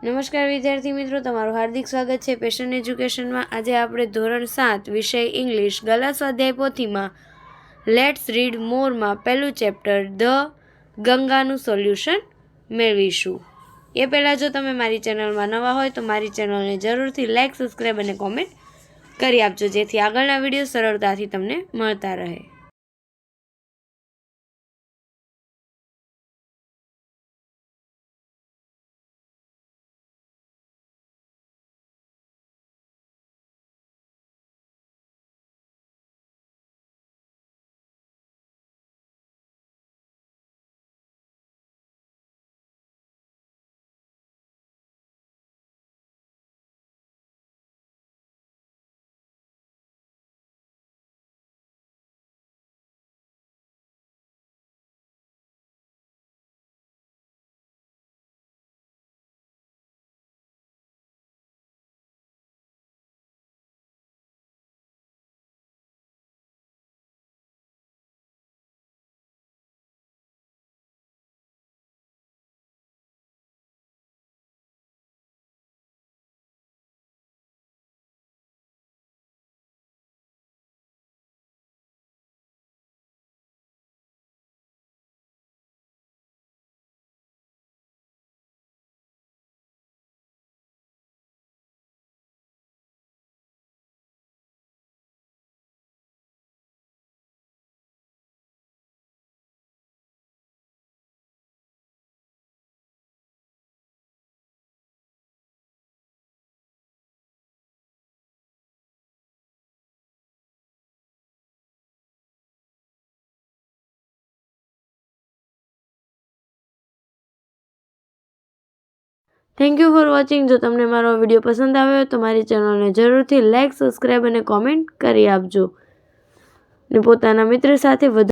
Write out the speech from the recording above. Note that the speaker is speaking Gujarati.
નમસ્કાર વિદ્યાર્થી મિત્રો, તમારું હાર્દિક સ્વાગત છે પેશન એજ્યુકેશનમાં। આજે આપણે ધોરણ 7 વિષય ઇંગ્લિશ ગલા સ્વાધ્યાય પોથીમાં લેટ્સ રીડ મોરમાં પહેલું ચેપ્ટર ધ ગંગાનું સોલ્યુશન મેળવીશું। એ પહેલાં જો તમે મારી ચેનલમાં નવા હોય તો મારી ચેનલને જરૂરથી લાઇક, સબસ્ક્રાઈબ અને કોમેન્ટ કરી આપજો, જેથી આગળના વિડીયો સરળતાથી તમને મળતા રહે। Thank you for watching. જો તમને મારો વિડીયો પસંદ આવ્યો તો મારી ચેનલને જરૂરથી લાઇક, સબસ્ક્રાઈબ અને કોમેન્ટ કરી આપજો અને પોતાના મિત્ર સાથે વધુ